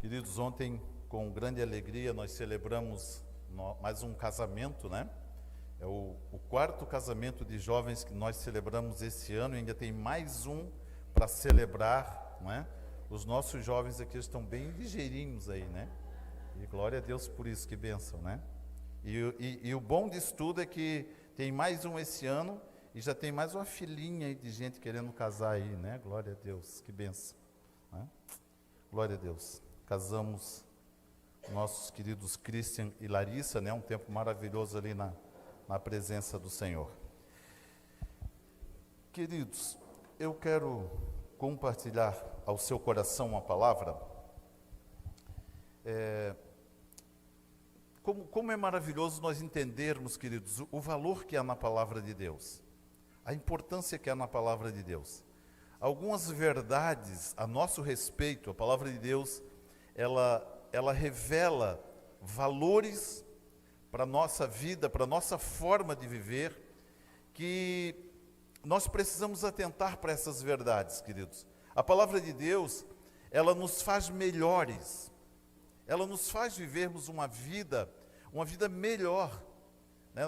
Queridos, ontem, com grande alegria, nós celebramos mais um casamento, né? É o quarto casamento de jovens que nós celebramos esse ano, e ainda tem mais um para celebrar, né? Os nossos jovens aqui estão bem ligeirinhos aí, né? E glória a Deus por isso, que bênção, né? E o bom disso tudo é que tem mais um esse ano, e já tem mais uma filinha aí de gente querendo casar aí, né? Glória a Deus, que bênção, né? Glória a Deus. Casamos nossos queridos Christian e Larissa, né? Um tempo maravilhoso ali na presença do Senhor. Queridos, eu quero compartilhar ao seu coração uma palavra. Como é maravilhoso nós entendermos, queridos, o valor que há na palavra de Deus, a importância que há na palavra de Deus. Algumas verdades a nosso respeito, a palavra de Deus, ela revela valores para a nossa vida, para a nossa forma de viver, que nós precisamos atentar para essas verdades, queridos. A palavra de Deus, ela nos faz melhores, ela nos faz vivermos uma vida melhor, né?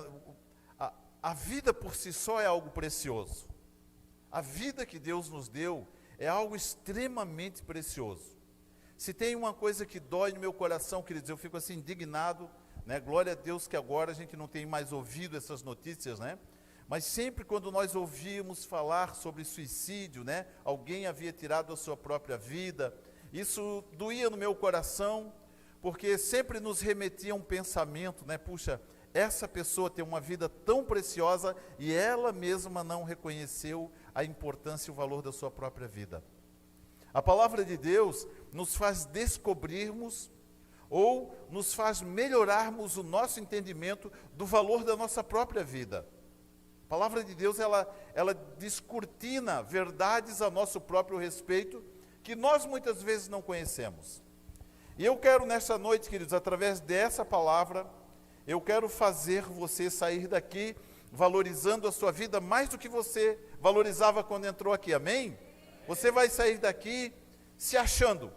A vida por si só é algo precioso. A vida que Deus nos deu é algo extremamente precioso. Se tem uma coisa que dói no meu coração, queridos, eu fico assim indignado, né? Glória a Deus que agora a gente não tem mais ouvido essas notícias, né? Mas sempre quando nós ouvíamos falar sobre suicídio, né? Alguém havia tirado a sua própria vida, isso doía no meu coração, porque sempre nos remetia a um pensamento, né? Puxa, essa pessoa tem uma vida tão preciosa e ela mesma não reconheceu a importância e o valor da sua própria vida. A palavra de Deus nos faz descobrirmos ou nos faz melhorarmos o nosso entendimento do valor da nossa própria vida. A palavra de Deus, ela descortina verdades a nosso próprio respeito que nós muitas vezes não conhecemos. E eu quero nessa noite, queridos, através dessa palavra, eu quero fazer você sair daqui valorizando a sua vida mais do que você valorizava quando entrou aqui, amém? Você vai sair daqui se achando,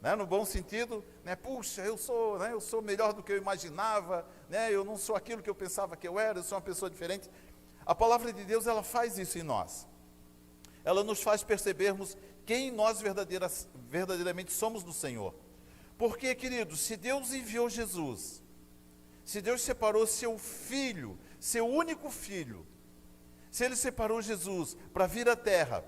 né, no bom sentido, né? Puxa, eu sou melhor do que eu imaginava, né? Eu não sou aquilo que eu pensava que eu era, eu sou uma pessoa diferente. A palavra de Deus, ela faz isso em nós. Ela nos faz percebermos quem nós verdadeiramente somos do Senhor. Porque, queridos, se Deus enviou Jesus, se Deus separou seu filho, seu único filho, se Ele separou Jesus para vir à terra,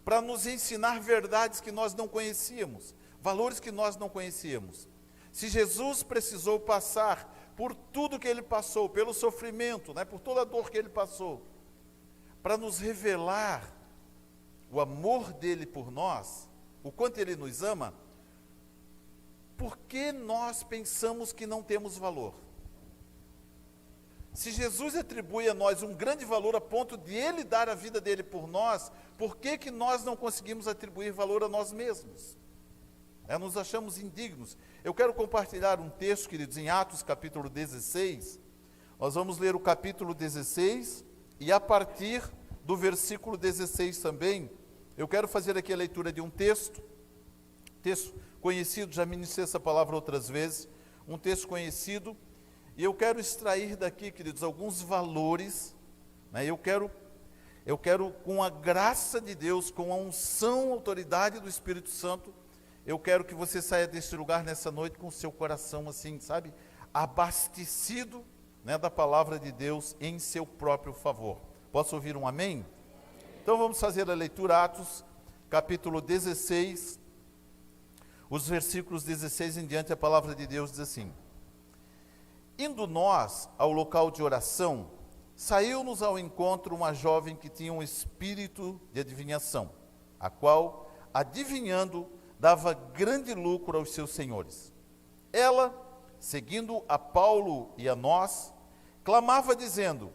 para nos ensinar verdades que nós não conhecíamos, valores que nós não conhecíamos. Se Jesus precisou passar por tudo que Ele passou, pelo sofrimento, né, por toda a dor que Ele passou, para nos revelar o amor dEle por nós, o quanto Ele nos ama, por que nós pensamos que não temos valor? Se Jesus atribui a nós um grande valor a ponto de Ele dar a vida dEle por nós, por que nós não conseguimos atribuir valor a nós mesmos? Nos achamos indignos. Eu quero compartilhar um texto, queridos, em Atos capítulo 16. Nós vamos ler o capítulo 16 e a partir do versículo 16 também, eu quero fazer aqui a leitura de um texto conhecido, já ministrei essa palavra outras vezes, um texto conhecido, e eu quero extrair daqui, queridos, alguns valores, né? Eu quero, com a graça de Deus, com a unção, a autoridade do Espírito Santo, eu quero que você saia deste lugar nessa noite com o seu coração assim, sabe, abastecido, né, da palavra de Deus em seu próprio favor. Posso ouvir um amém? Então vamos fazer a leitura, Atos, capítulo 16, os versículos 16 em diante, a palavra de Deus diz assim: Indo nós ao local de oração, saiu-nos ao encontro uma jovem que tinha um espírito de adivinhação, a qual, adivinhando, dava grande lucro aos seus senhores. Ela, seguindo a Paulo e a nós, clamava dizendo: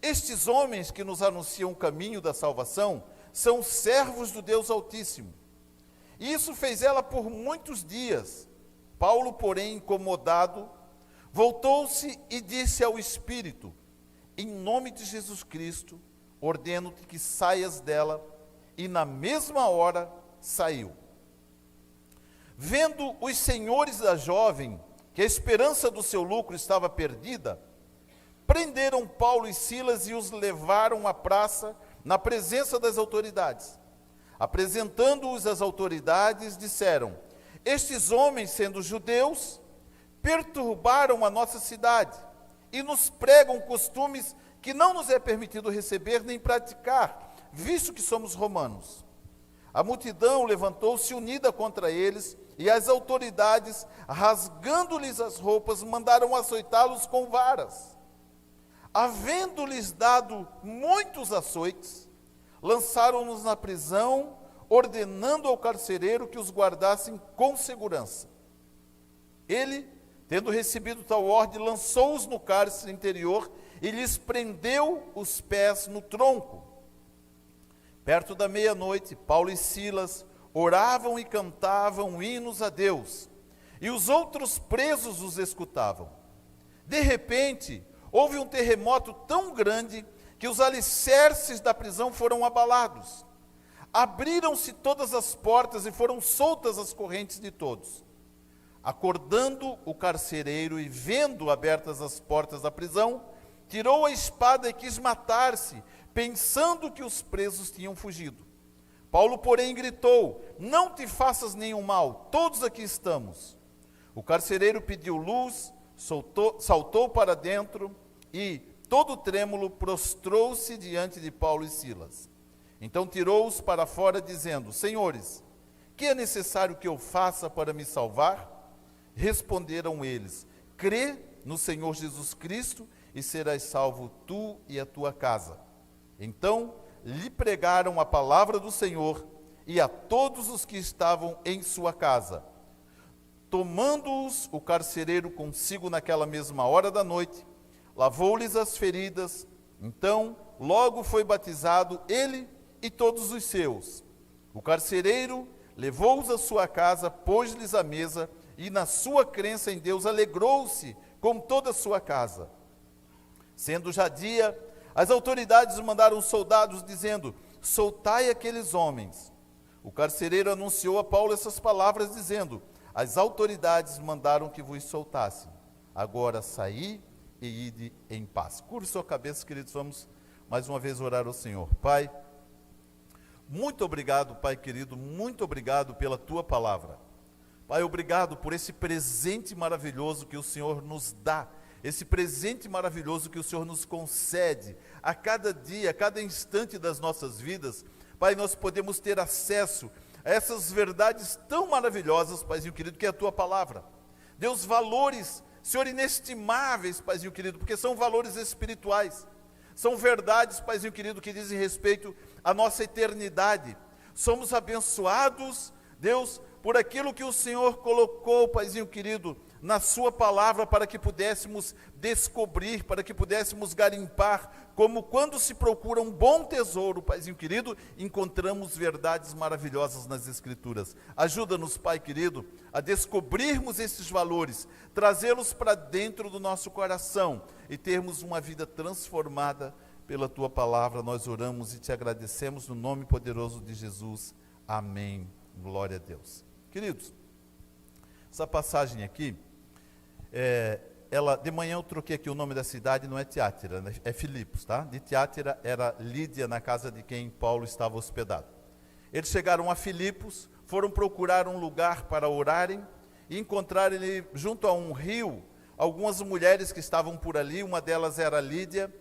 Estes homens que nos anunciam o caminho da salvação são servos do Deus Altíssimo. E isso fez ela por muitos dias. Paulo, porém, incomodado, voltou-se e disse ao Espírito: Em nome de Jesus Cristo, ordeno-te que saias dela. E na mesma hora saiu. vendo os senhores da jovem que a esperança do seu lucro estava perdida, prenderam Paulo e Silas e os levaram à praça na presença das autoridades. Apresentando-os às autoridades, disseram: estes homens, sendo judeus, perturbaram a nossa cidade e nos pregam costumes que não nos é permitido receber nem praticar, visto que somos romanos. A multidão levantou-se unida contra eles, e as autoridades, rasgando-lhes as roupas, mandaram açoitá-los com varas. Havendo-lhes dado muitos açoites, lançaram-nos na prisão, ordenando ao carcereiro que os guardassem com segurança. Ele, tendo recebido tal ordem, lançou-os no cárcere interior e lhes prendeu os pés no tronco. Perto da meia-noite, Paulo e Silas oravam e cantavam hinos a Deus, e os outros presos os escutavam. De repente, houve um terremoto tão grande que os alicerces da prisão foram abalados. Abriram-se todas as portas e foram soltas as correntes de todos. Acordando o carcereiro e vendo abertas as portas da prisão, tirou a espada e quis matar-se, pensando que os presos tinham fugido. Paulo, porém, gritou: não te faças nenhum mal, todos aqui estamos. O carcereiro pediu luz, saltou para dentro e, todo trêmulo, prostrou-se diante de Paulo e Silas. Então tirou-os para fora, dizendo: senhores, que é necessário que eu faça para me salvar? Responderam eles: crê no Senhor Jesus Cristo e serás salvo tu e a tua casa. Então lhe pregaram a palavra do Senhor e a todos os que estavam em sua casa. Tomando-os o carcereiro consigo naquela mesma hora da noite, lavou-lhes as feridas. Então logo foi batizado ele e todos os seus. O carcereiro levou-os à sua casa, pôs-lhes a mesa, e na sua crença em Deus alegrou-se com toda a sua casa. Sendo já dia, as autoridades mandaram soldados, dizendo: soltai aqueles homens. O carcereiro anunciou a Paulo essas palavras, dizendo: as autoridades mandaram que vos soltassem. Agora saí e ide em paz. Curve sua cabeça, queridos, vamos mais uma vez orar ao Senhor. Pai, muito obrigado, Pai querido, muito obrigado pela tua palavra. Pai, obrigado por esse presente maravilhoso que o Senhor nos dá, esse presente maravilhoso que o Senhor nos concede a cada dia, a cada instante das nossas vidas. Pai, nós podemos ter acesso a essas verdades tão maravilhosas, Paizinho querido, que é a tua palavra. Deus, valores, Senhor, inestimáveis, Paizinho querido, porque são valores espirituais. São verdades, Paizinho querido, que dizem respeito à nossa eternidade. Somos abençoados, Deus, por aquilo que o Senhor colocou, Paizinho querido, na sua palavra, para que pudéssemos descobrir, para que pudéssemos garimpar, como quando se procura um bom tesouro, Paizinho querido, encontramos verdades maravilhosas nas Escrituras. Ajuda-nos, Pai querido, a descobrirmos esses valores, trazê-los para dentro do nosso coração e termos uma vida transformada pela tua palavra. Nós oramos e te agradecemos no nome poderoso de Jesus. Amém. Glória a Deus. Queridos, essa passagem aqui, de manhã eu troquei aqui o nome da cidade, não é Tiátira, é Filipos, tá? De Tiátira era Lídia, na casa de quem Paulo estava hospedado. Eles chegaram a Filipos, foram procurar um lugar para orarem e encontraram ali, junto a um rio, algumas mulheres que estavam por ali. Uma delas era Lídia,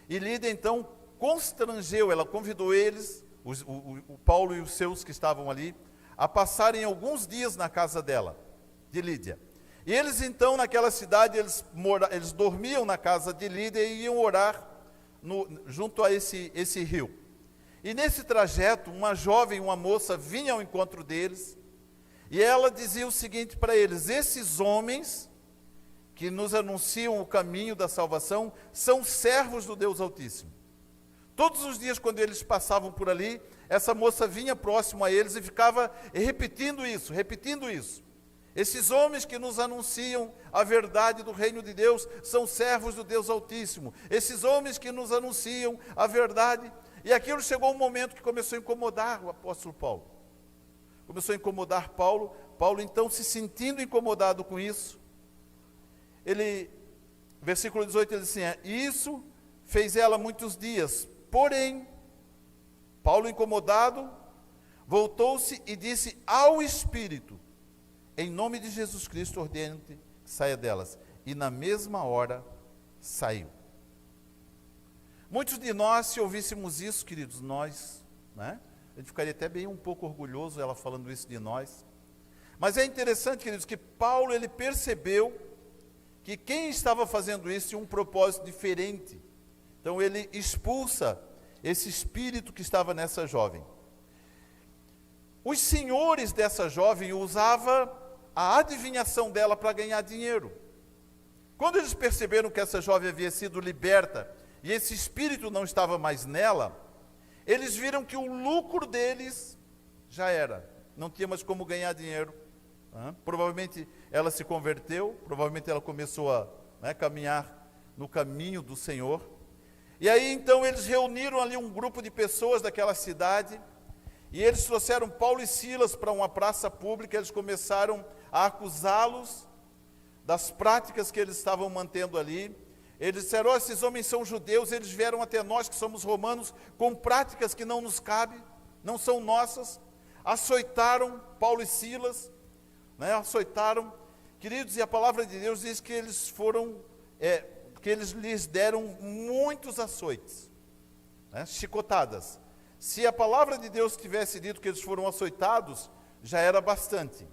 e Lídia então constrangeu, ela convidou eles, o Paulo e os seus que estavam ali, a passarem alguns dias na casa dela, de Lídia. E eles então, naquela cidade, eles dormiam na casa de Lídia e iam orar junto a esse rio. E nesse trajeto, uma jovem, uma moça, vinha ao encontro deles, e ela dizia o seguinte para eles: esses homens que nos anunciam o caminho da salvação são servos do Deus Altíssimo. Todos os dias, quando eles passavam por ali, essa moça vinha próximo a eles e ficava repetindo isso. Esses homens que nos anunciam a verdade do reino de Deus são servos do Deus Altíssimo. Esses homens que nos anunciam a verdade. E aquilo chegou um momento que começou a incomodar o apóstolo Paulo. Começou a incomodar Paulo. Paulo, então, se sentindo incomodado com isso, versículo 18, ele diz assim, isso fez ela muitos dias, porém, Paulo incomodado, voltou-se e disse ao Espírito, em nome de Jesus Cristo, ordene-te que saia delas. E na mesma hora, saiu. Muitos de nós, se ouvíssemos isso, queridos, nós, né? A gente ficaria até bem um pouco orgulhoso, ela falando isso de nós. Mas é interessante, queridos, que Paulo, ele percebeu que quem estava fazendo isso tinha um propósito diferente. Então ele expulsa esse espírito que estava nessa jovem. Os senhores dessa jovem usavam a adivinhação dela para ganhar dinheiro. Quando eles perceberam que essa jovem havia sido liberta e esse espírito não estava mais nela, eles viram que o lucro deles já era, não tinha mais como ganhar dinheiro. Provavelmente ela se converteu, provavelmente ela começou a caminhar no caminho do Senhor. E aí então eles reuniram ali um grupo de pessoas daquela cidade, e eles trouxeram Paulo e Silas para uma praça pública. Eles começaram a acusá-los das práticas que eles estavam mantendo ali. Eles disseram, esses homens são judeus, eles vieram até nós que somos romanos, com práticas que não nos cabem, não são nossas. Açoitaram Paulo e Silas, açoitaram, queridos, e a palavra de Deus diz que eles que eles lhes deram muitos açoites, chicotadas. Se a palavra de Deus tivesse dito que eles foram açoitados, já era bastante.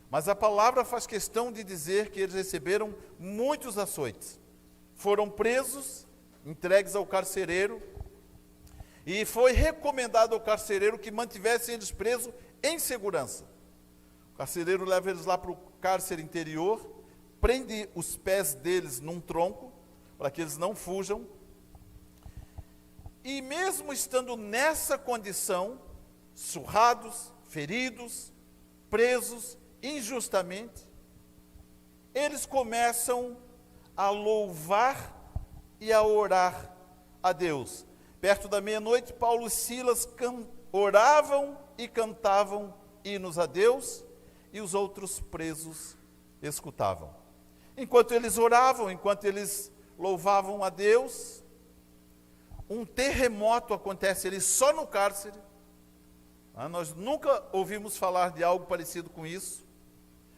Mas a palavra faz questão de dizer que eles receberam muitos açoites. Foram presos, entregues ao carcereiro, e foi recomendado ao carcereiro que mantivesse eles presos em segurança. O carcereiro leva eles lá para o cárcere interior, prende os pés deles num tronco, para que eles não fujam. E mesmo estando nessa condição, surrados, feridos, presos injustamente, eles começam a louvar e a orar a Deus. Perto da meia-noite, Paulo e Silas oravam e cantavam hinos a Deus, e os outros presos escutavam. Enquanto eles oravam, enquanto eles louvavam a Deus, um terremoto acontece ali só no cárcere. Nós nunca ouvimos falar de algo parecido com isso,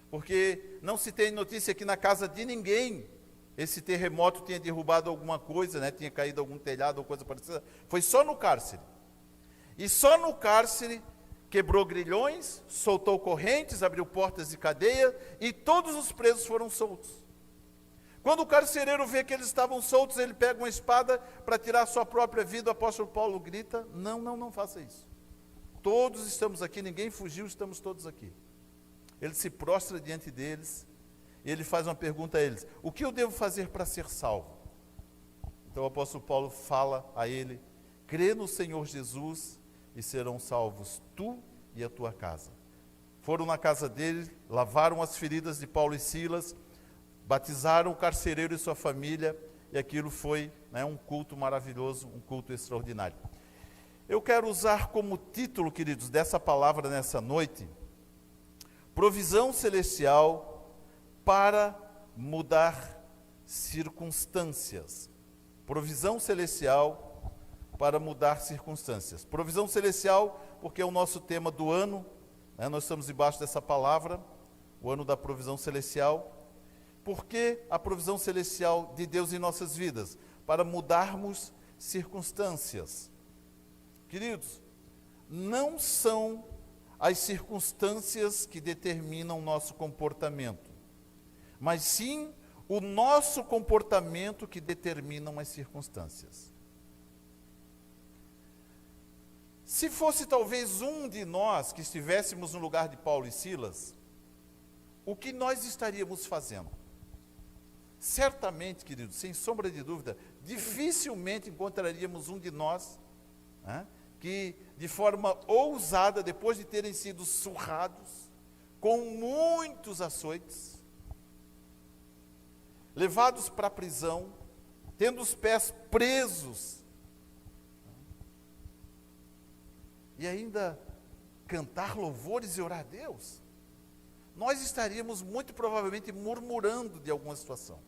porque não se tem notícia que na casa de ninguém esse terremoto tinha derrubado alguma coisa, tinha caído algum telhado ou coisa parecida. Foi só no cárcere. E só no cárcere quebrou grilhões, soltou correntes, abriu portas de cadeia, e todos os presos foram soltos. Quando o carcereiro vê que eles estavam soltos, ele pega uma espada para tirar a sua própria vida. O apóstolo Paulo grita, não faça isso. Todos estamos aqui, ninguém fugiu, estamos todos aqui. Ele se prostra diante deles, e ele faz uma pergunta a eles, o que eu devo fazer para ser salvo? Então o apóstolo Paulo fala a ele, crê no Senhor Jesus e serão salvos tu e a tua casa. Foram na casa dele, lavaram as feridas de Paulo e Silas, batizaram o carcereiro e sua família, e aquilo foi um culto maravilhoso, um culto extraordinário. Eu quero usar como título, queridos, dessa palavra nessa noite, provisão celestial para mudar circunstâncias. Provisão celestial para mudar circunstâncias. Provisão celestial, porque é o nosso tema do ano, nós estamos debaixo dessa palavra, o ano da provisão celestial. Por que a provisão celestial de Deus em nossas vidas? Para mudarmos circunstâncias. Queridos, não são as circunstâncias que determinam o nosso comportamento, mas sim o nosso comportamento que determinam as circunstâncias. Se fosse talvez um de nós que estivéssemos no lugar de Paulo e Silas, o que nós estaríamos fazendo? Certamente, queridos, sem sombra de dúvida, dificilmente encontraríamos um de nós que, de forma ousada, depois de terem sido surrados, com muitos açoites, levados para a prisão, tendo os pés presos, e ainda cantar louvores e orar a Deus? nós estaríamos muito provavelmente murmurando de alguma situação.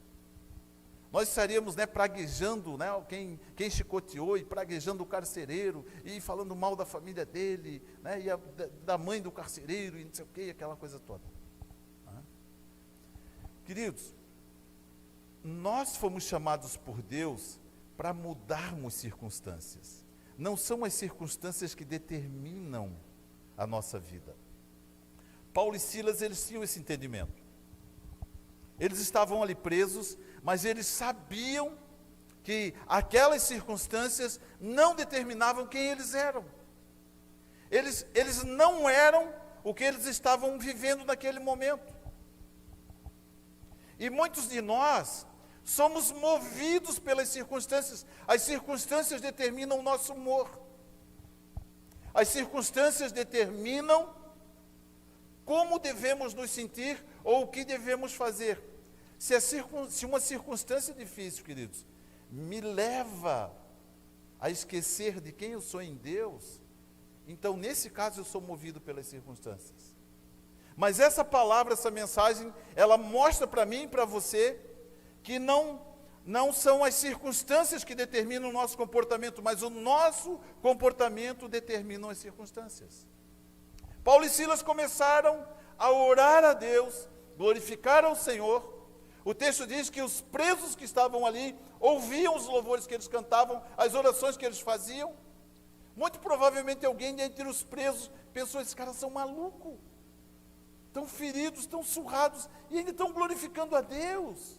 Nós estaríamos, praguejando, quem chicoteou, e praguejando o carcereiro, e falando mal da família dele, e da mãe do carcereiro, e não sei o que, aquela coisa toda. Queridos, nós fomos chamados por Deus para mudarmos circunstâncias. Não são as circunstâncias que determinam a nossa vida. Paulo e Silas, eles tinham esse entendimento. Eles estavam ali presos, mas eles sabiam que aquelas circunstâncias não determinavam quem eles eram. Eles não eram o que eles estavam vivendo naquele momento. E muitos de nós somos movidos pelas circunstâncias. As circunstâncias determinam o nosso humor. As circunstâncias determinam como devemos nos sentir ou o que devemos fazer. Se uma circunstância difícil, queridos, me leva a esquecer de quem eu sou em Deus, então nesse caso eu sou movido pelas circunstâncias. Mas essa palavra, essa mensagem, ela mostra para mim e para você que não são as circunstâncias que determinam o nosso comportamento, mas o nosso comportamento determina as circunstâncias. Paulo e Silas começaram a orar a Deus, glorificar ao Senhor. O texto diz que os presos que estavam ali ouviam os louvores que eles cantavam, as orações que eles faziam. Muito provavelmente alguém dentre os presos pensou: esses caras são malucos, estão feridos, estão surrados e ainda estão glorificando a Deus.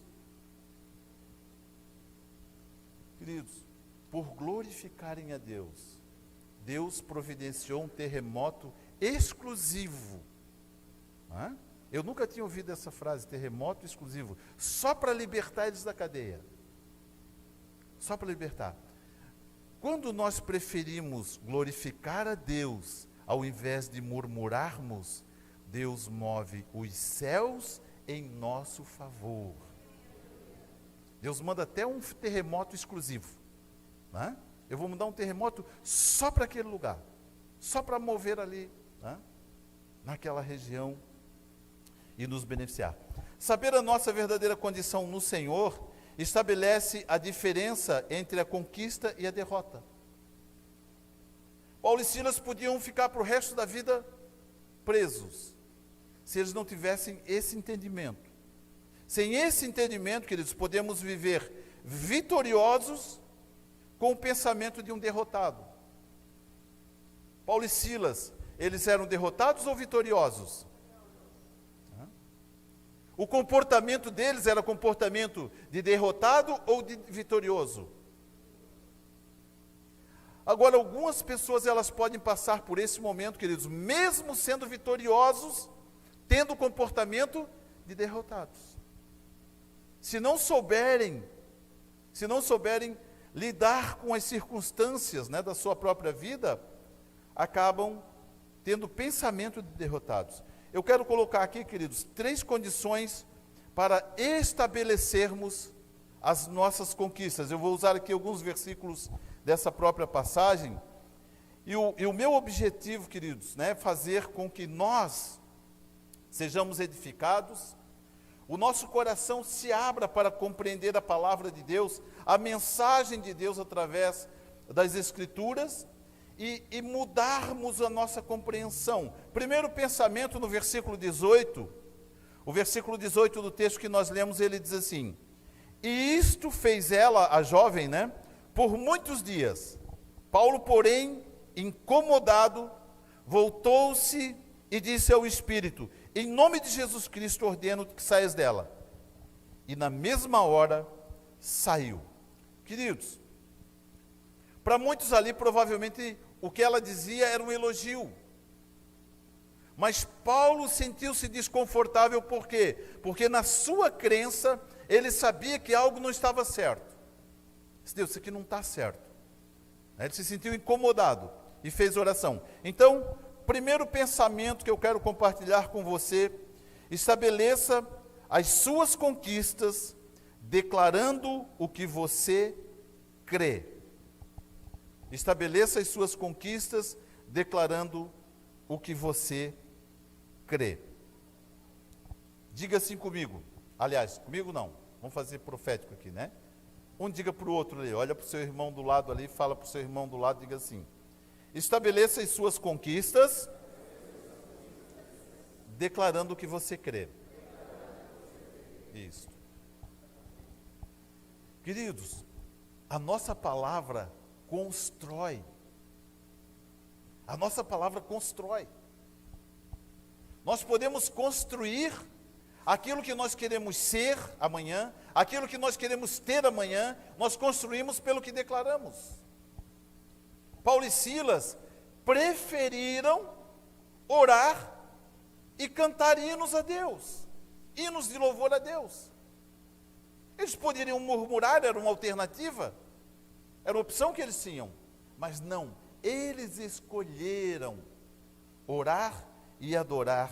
Queridos, por glorificarem a Deus, Deus providenciou um terremoto exclusivo. Eu nunca tinha ouvido essa frase, terremoto exclusivo, só para libertar eles da cadeia. Só para libertar. Quando nós preferimos glorificar a Deus, ao invés de murmurarmos, Deus move os céus em nosso favor. Deus manda até um terremoto exclusivo. Eu vou mandar um terremoto só para aquele lugar, só para mover ali, naquela região, e nos beneficiar. Saber a nossa verdadeira condição no Senhor estabelece a diferença entre a conquista e a derrota. Paulo e Silas podiam ficar para o resto da vida presos, se eles não tivessem esse entendimento. Sem esse entendimento, queridos, podemos viver vitoriosos com o pensamento de um derrotado. Paulo e Silas, eles eram derrotados ou vitoriosos? O comportamento deles era comportamento de derrotado ou de vitorioso? Agora, algumas pessoas, elas podem passar por esse momento, queridos, mesmo sendo vitoriosos, tendo comportamento de derrotados. Se não souberem lidar com as circunstâncias, da sua própria vida, acabam tendo pensamento de derrotados. Eu quero colocar aqui, queridos, 3 condições para estabelecermos as nossas conquistas. Eu vou usar aqui alguns versículos dessa própria passagem. E o meu objetivo, queridos, é fazer com que nós sejamos edificados, o nosso coração se abra para compreender a palavra de Deus, a mensagem de Deus através das Escrituras, e mudarmos a nossa compreensão. Primeiro pensamento no versículo 18, o versículo 18 do texto que nós lemos, ele diz assim: e isto fez ela, a jovem, por muitos dias. Paulo, porém, incomodado, voltou-se e disse ao Espírito: em nome de Jesus Cristo ordeno que saias dela. E na mesma hora saiu. Queridos, para muitos ali provavelmente o que ela dizia era um elogio. Mas Paulo sentiu-se desconfortável, por quê? Porque na sua crença, ele sabia que algo não estava certo. Deus, isso aqui não está certo. Ele se sentiu incomodado e fez oração. Então, primeiro pensamento que eu quero compartilhar com você: estabeleça as suas conquistas declarando o que você crê. Estabeleça as suas conquistas declarando o que você crê. Diga assim comigo. Aliás, comigo não. Vamos fazer profético aqui, né? Um diga para o outro ali. Olha para o seu irmão do lado ali, fala para o seu irmão do lado, diga assim: estabeleça as suas conquistas, declarando o que você crê. Isso. Queridos, a nossa palavra constrói. A nossa palavra constrói. Nós podemos construir aquilo que nós queremos ser amanhã, aquilo que nós queremos ter amanhã, nós construímos pelo que declaramos. Paulo e Silas preferiram orar e cantar hinos a Deus, hinos de louvor a Deus. Eles poderiam murmurar, era uma alternativa, era uma opção que eles tinham, mas não, eles escolheram orar e adorar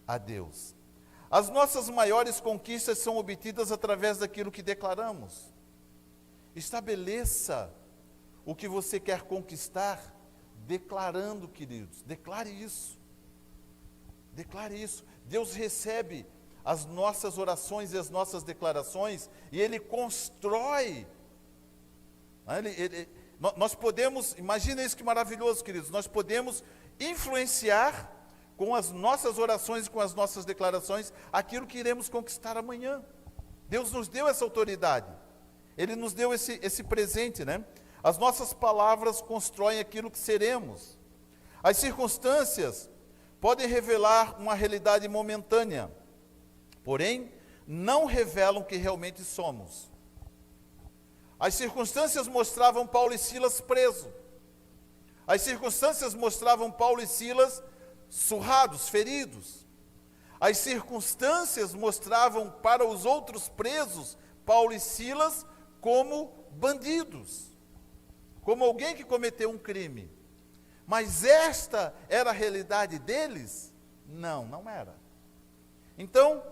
a Deus. As nossas maiores conquistas são obtidas através daquilo que declaramos. Estabeleça o que você quer conquistar, declarando, queridos. Declare isso. Declare isso. Deus recebe as nossas orações e as nossas declarações, e Ele constrói. Nós podemos, imagina isso que maravilhoso, queridos, nós podemos influenciar com as nossas orações e com as nossas declarações aquilo que iremos conquistar amanhã. Deus nos deu essa autoridade. Ele nos deu esse presente, né? As nossas palavras constroem aquilo que seremos. As circunstâncias podem revelar uma realidade momentânea, porém, não revelam o que realmente somos. As circunstâncias mostravam Paulo e Silas presos. As circunstâncias mostravam Paulo e Silas surrados, feridos. As circunstâncias mostravam para os outros presos, Paulo e Silas, como bandidos, como alguém que cometeu um crime. Mas esta era a realidade deles? Não, não era. Então,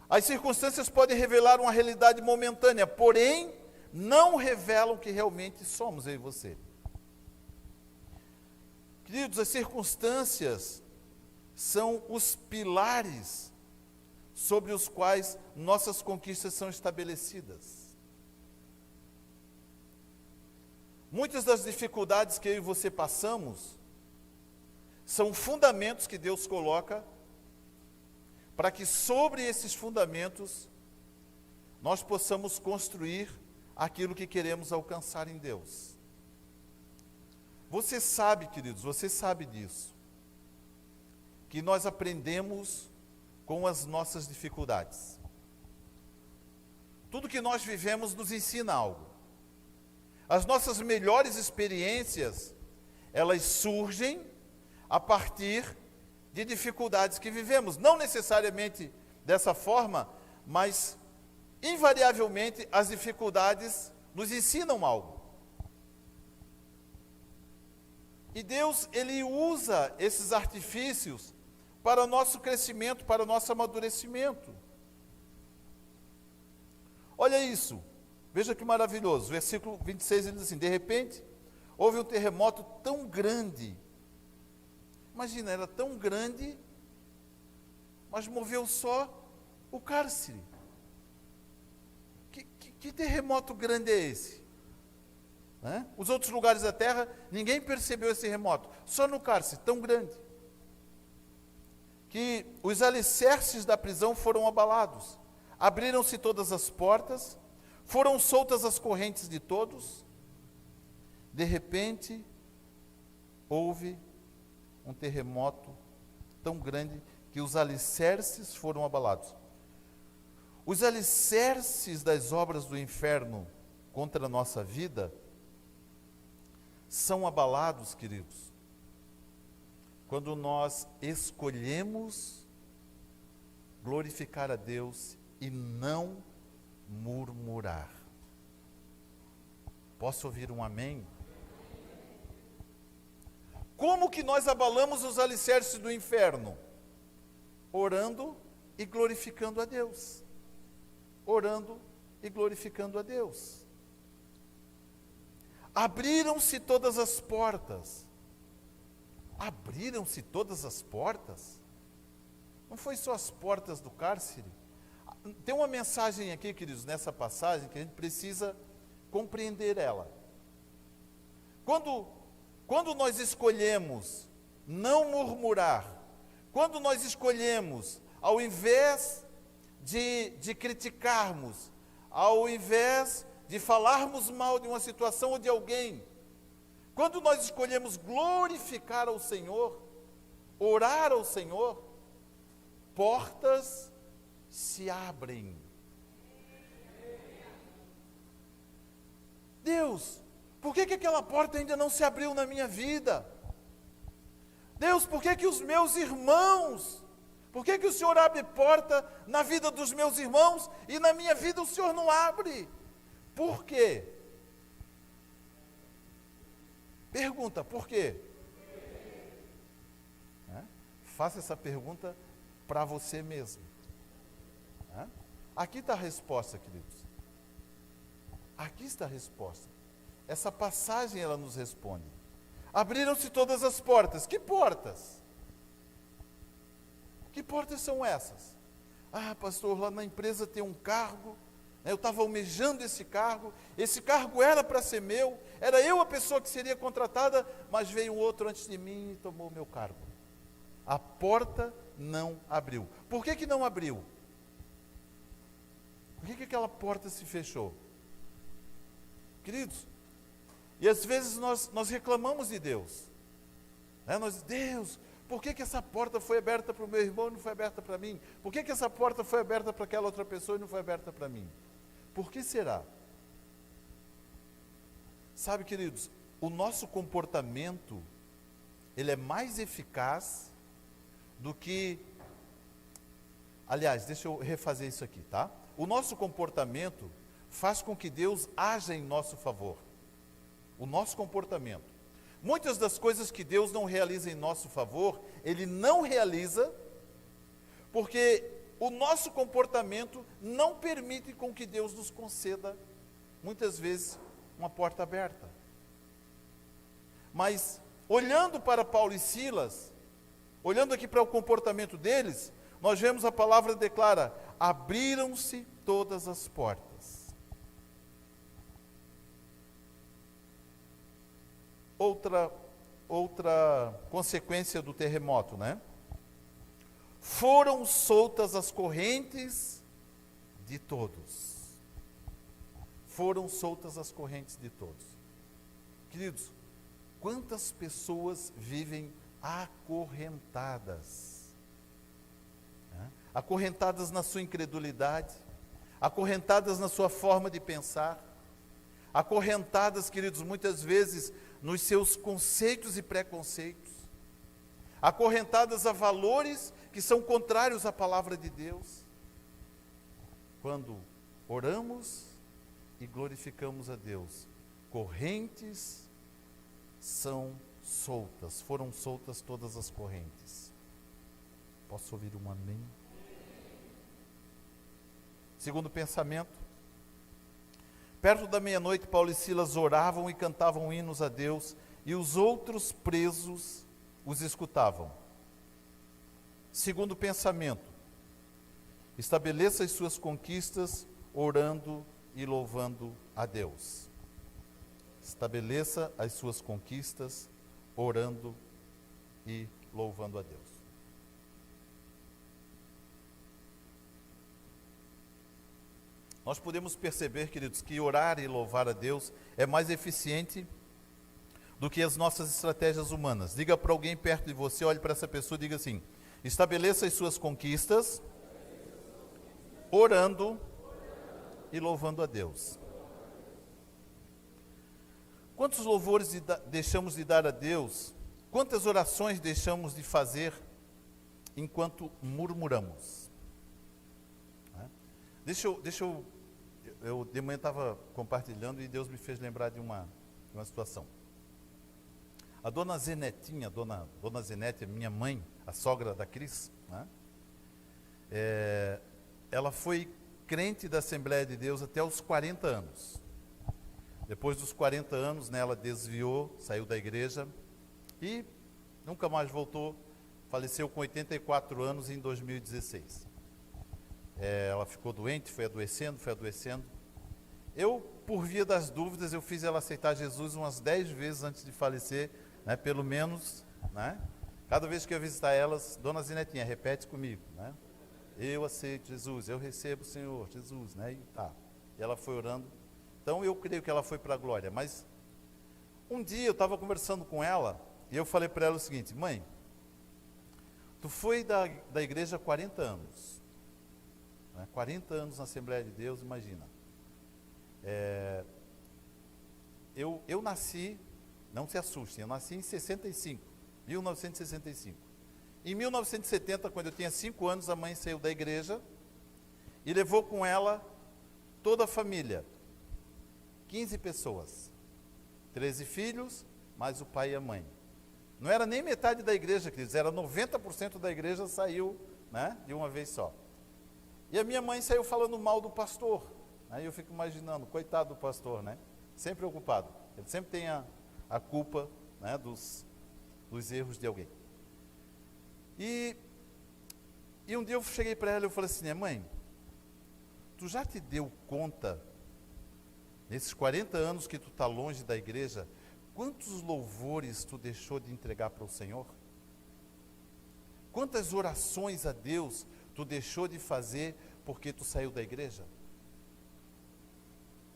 as circunstâncias podem revelar uma realidade momentânea, porém, não revelam o que realmente somos, eu e você. Queridos, as circunstâncias são os pilares sobre os quais nossas conquistas são estabelecidas. Muitas das dificuldades que eu e você passamos são fundamentos que Deus coloca para que sobre esses fundamentos nós possamos construir aquilo que queremos alcançar em Deus. Você sabe, queridos, você sabe disso, que nós aprendemos com as nossas dificuldades. Tudo que nós vivemos nos ensina algo. As nossas melhores experiências, elas surgem a partir de dificuldades que vivemos. Não necessariamente dessa forma, mas invariavelmente as dificuldades nos ensinam algo. E Deus, Ele usa esses artifícios para o nosso crescimento, para o nosso amadurecimento. Olha isso, veja que maravilhoso. Versículo 26, ele diz assim: de repente, houve um terremoto tão grande. Imagina, era tão grande, mas moveu só o cárcere. Que terremoto grande é esse? Os outros lugares da terra, ninguém percebeu esse terremoto. Só no cárcere, tão grande, que os alicerces da prisão foram abalados. Abriram-se todas as portas, foram soltas as correntes de todos. De repente, houve um terremoto tão grande que os alicerces foram abalados. Os alicerces das obras do inferno contra a nossa vida são abalados, queridos, quando nós escolhemos glorificar a Deus e não murmurar. Posso ouvir um amém? Como que nós abalamos os alicerces do inferno? Orando e glorificando a Deus. Orando e glorificando a Deus. Abriram-se todas as portas. Abriram-se todas as portas? Não foi só as portas do cárcere. Tem uma mensagem aqui, queridos, nessa passagem, que a gente precisa compreender ela. Quando nós escolhemos não murmurar, quando nós escolhemos, ao invés de criticarmos, ao invés de falarmos mal de uma situação ou de alguém, quando nós escolhemos glorificar ao Senhor, orar ao Senhor, portas se abrem. Deus, por que aquela porta ainda não se abriu na minha vida? Deus, por que os meus irmãos, por que o Senhor abre porta na vida dos meus irmãos e na minha vida o Senhor não abre? Por quê? Pergunta, por quê? Faça essa pergunta para você mesmo. Aqui está a resposta, queridos. Aqui está a resposta. Essa passagem ela nos responde. Abriram-se todas as portas. Que portas? Que portas são essas? Ah, pastor, lá na empresa tem um cargo, eu estava almejando esse cargo era para ser meu, era eu a pessoa que seria contratada, mas veio um outro antes de mim e tomou o meu cargo. A porta não abriu. Por que não abriu? Por que aquela porta se fechou? Queridos, e às vezes nós reclamamos de Deus. Deus, por que essa porta foi aberta para o meu irmão e não foi aberta para mim? Por que essa porta foi aberta para aquela outra pessoa e não foi aberta para mim? Por que será? Sabe, queridos, o nosso comportamento, ele é mais eficaz do que... Aliás, deixa eu refazer isso aqui, tá? O nosso comportamento faz com que Deus haja em nosso favor. O nosso comportamento. Muitas das coisas que Deus não realiza em nosso favor, Ele não realiza porque o nosso comportamento não permite com que Deus nos conceda, muitas vezes, uma porta aberta. Mas, olhando para Paulo e Silas, olhando aqui para o comportamento deles, nós vemos a palavra declara, abriram-se todas as portas. Outra consequência do terremoto, né? Foram soltas as correntes de todos. Foram soltas as correntes de todos. Queridos, quantas pessoas vivem acorrentadas? Acorrentadas na sua incredulidade, acorrentadas na sua forma de pensar, acorrentadas, queridos, muitas vezes nos seus conceitos e preconceitos, acorrentadas a valores que são contrários à palavra de Deus. Quando oramos e glorificamos a Deus, correntes são soltas, foram soltas todas as correntes. Posso ouvir um amém? Segundo pensamento, perto da meia-noite, Paulo e Silas oravam e cantavam hinos a Deus, e os outros presos os escutavam. Segundo pensamento, estabeleça as suas conquistas orando e louvando a Deus. Estabeleça as suas conquistas orando e louvando a Deus. Nós podemos perceber, queridos, que orar e louvar a Deus é mais eficiente do que as nossas estratégias humanas. Diga para alguém perto de você, olhe para essa pessoa e diga assim, estabeleça as suas conquistas, orando e louvando a Deus. Quantos louvores deixamos de dar a Deus? Quantas orações deixamos de fazer enquanto murmuramos? Eu de manhã estava compartilhando e Deus me fez lembrar de uma situação. A dona Zenetinha, dona Zenete, minha mãe, a sogra da Cris, ela foi crente da Assembleia de Deus até os 40 anos. Depois dos 40 anos, ela desviou, saiu da igreja e nunca mais voltou. faleceu com 84 anos em 2016. Ela ficou doente, foi adoecendo. Eu, por via das dúvidas, eu fiz ela aceitar Jesus umas 10 vezes antes de falecer, né, pelo menos, né? Cada vez que eu visitar elas, Dona Zinetinha, repete comigo, né? Eu aceito Jesus, eu recebo o Senhor, Jesus, né? E tá. E ela foi orando. Então eu creio que ela foi para a glória. Mas um dia eu estava conversando com ela e eu falei para ela o seguinte: mãe, tu foi da igreja há 40 anos. Né? 40 anos na Assembleia de Deus, imagina. Eu nasci, não se assustem, eu nasci em 1965. Em 1970, quando eu tinha 5 anos, a mãe saiu da igreja e levou com ela toda a família. 15 pessoas. 13 filhos, mais o pai e a mãe. Não era nem metade da igreja, queridos, era 90% da igreja saiu, né, de uma vez só. E a minha mãe saiu falando mal do pastor. Aí eu fico imaginando, coitado do pastor, né? Sempre preocupado. Ele sempre tem a culpa, né, dos erros de alguém. E um dia eu cheguei para ela e eu falei assim: mãe, tu já te deu conta, nesses 40 anos que tu está longe da igreja, quantos louvores tu deixou de entregar para o Senhor? Quantas orações a Deus tu deixou de fazer porque tu saiu da igreja?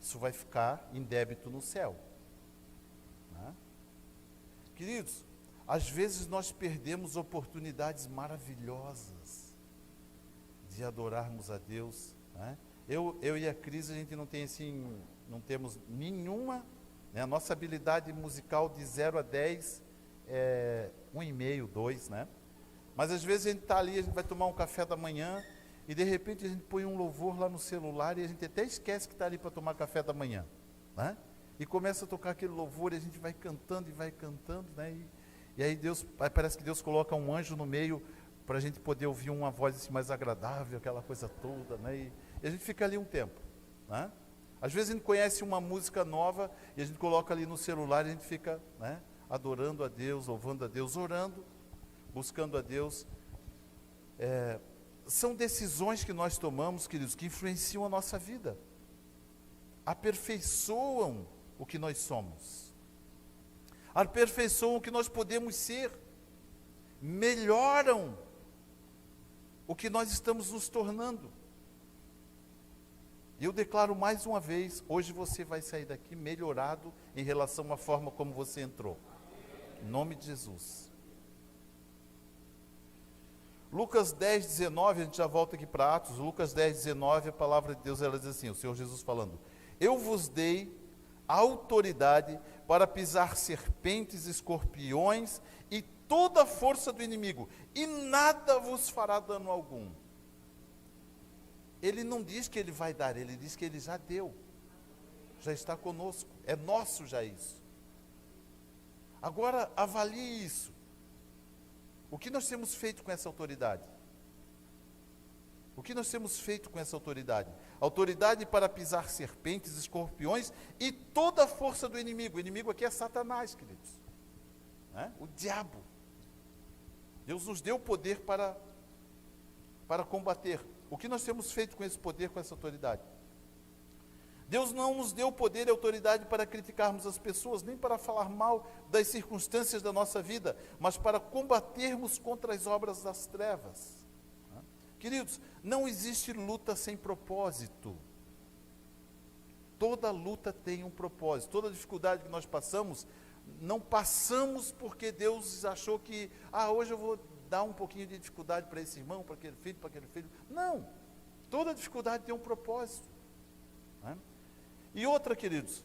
Isso vai ficar em débito no céu. Né? Queridos, às vezes nós perdemos oportunidades maravilhosas de adorarmos a Deus. Né? Eu e a Cris, a gente não tem assim, não temos nenhuma, né? A nossa habilidade musical de 0 a 10 é 1,5, 2, né? Mas às vezes a gente está ali, a gente vai tomar um café da manhã e de repente a gente põe um louvor lá no celular e a gente até esquece que está ali para tomar café da manhã, né? E começa a tocar aquele louvor e a gente vai cantando, né? E aí parece que Deus coloca um anjo no meio para a gente poder ouvir uma voz assim mais agradável, aquela coisa toda, né? E a gente fica ali um tempo, né? Às vezes a gente conhece uma música nova e a gente coloca ali no celular e a gente fica, né, adorando a Deus, louvando a Deus, orando, buscando a Deus. São decisões que nós tomamos, queridos, que influenciam a nossa vida, aperfeiçoam o que nós somos, aperfeiçoam o que nós podemos ser, melhoram o que nós estamos nos tornando. E eu declaro mais uma vez, hoje você vai sair daqui melhorado em relação à forma como você entrou. Em nome de Jesus. Lucas 10, 19, a gente já volta aqui para Atos. Lucas 10, 19, a palavra de Deus, ela diz assim, o Senhor Jesus falando: eu vos dei autoridade para pisar serpentes, escorpiões e toda a força do inimigo, e nada vos fará dano algum. Ele não diz que ele vai dar, ele diz que ele já deu, já está conosco, é nosso já isso. Agora avalie isso. O que nós temos feito com essa autoridade? O que nós temos feito com essa autoridade? Autoridade para pisar serpentes, escorpiões e toda a força do inimigo. O inimigo aqui é Satanás, queridos, né? O diabo. Deus nos deu poder para combater. O que nós temos feito com esse poder, com essa autoridade? Deus não nos deu poder e autoridade para criticarmos as pessoas, nem para falar mal das circunstâncias da nossa vida, mas para combatermos contra as obras das trevas. Queridos, não existe luta sem propósito. Toda luta tem um propósito. Toda dificuldade que nós passamos, não passamos porque Deus achou que, hoje eu vou dar um pouquinho de dificuldade para esse irmão, para aquele filho. Não. Toda dificuldade tem um propósito. Né? E outra, queridos,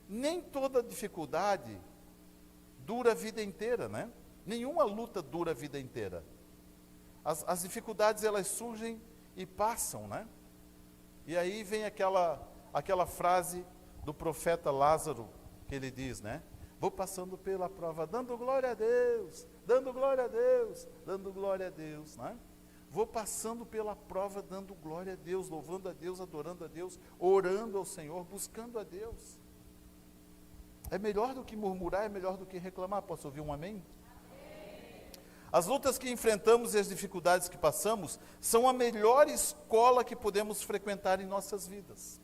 nem toda dificuldade dura a vida inteira, né? Nenhuma luta dura a vida inteira. As dificuldades, elas surgem e passam, né? E aí vem aquela frase do profeta Lázaro, que ele diz, né? Vou passando pela prova, dando glória a Deus, dando glória a Deus, dando glória a Deus, né? Vou passando pela prova, dando glória a Deus, louvando a Deus, adorando a Deus, orando ao Senhor, buscando a Deus. É melhor do que murmurar, é melhor do que reclamar. Posso ouvir um amém? Amém. As lutas que enfrentamos e as dificuldades que passamos são a melhor escola que podemos frequentar em nossas vidas.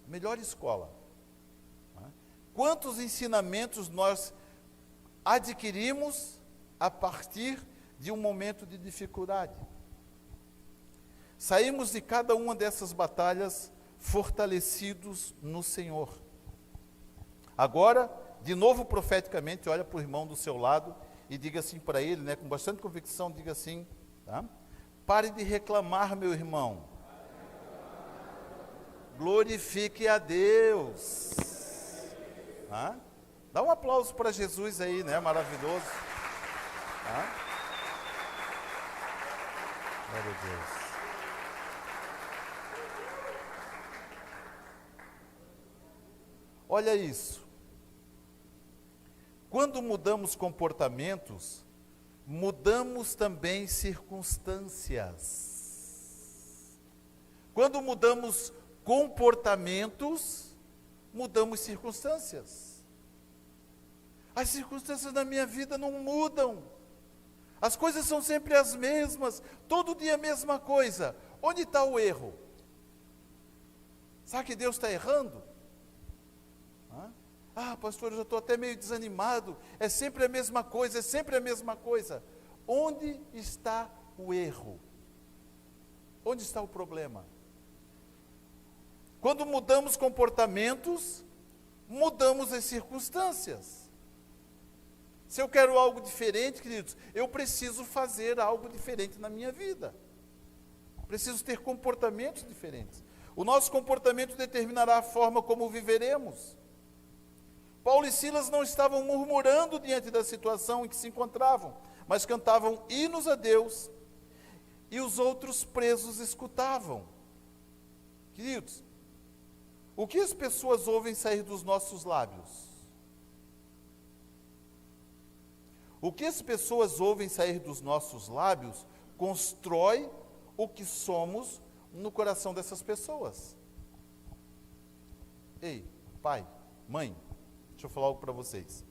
A melhor escola. Quantos ensinamentos nós adquirimos a partir de um momento de dificuldade? Saímos de cada uma dessas batalhas fortalecidos no Senhor. Agora, de novo profeticamente, olha para o irmão do seu lado e diga assim para ele, né, com bastante convicção, diga assim, tá? Pare de reclamar, meu irmão. Glorifique a Deus. Tá? Dá um aplauso para Jesus aí, né? Maravilhoso. Tá? Glória a Deus. Olha isso. Quando mudamos comportamentos, mudamos também circunstâncias. Quando mudamos comportamentos, mudamos circunstâncias. As circunstâncias da minha vida não mudam. As coisas são sempre as mesmas, todo dia a mesma coisa. Onde está o erro? Será que Deus está errando? Pastor, eu já estou até meio desanimado, é sempre a mesma coisa, é sempre a mesma coisa. Onde está o erro? Onde está o problema? Quando mudamos comportamentos, mudamos as circunstâncias. Se eu quero algo diferente, queridos, eu preciso fazer algo diferente na minha vida. Preciso ter comportamentos diferentes. O nosso comportamento determinará a forma como viveremos. Paulo e Silas não estavam murmurando diante da situação em que se encontravam, mas cantavam hinos a Deus e os outros presos escutavam. Queridos, o que as pessoas ouvem sair dos nossos lábios? O que as pessoas ouvem sair dos nossos lábios constrói o que somos no coração dessas pessoas. Ei, pai, mãe, deixa eu falar algo para vocês.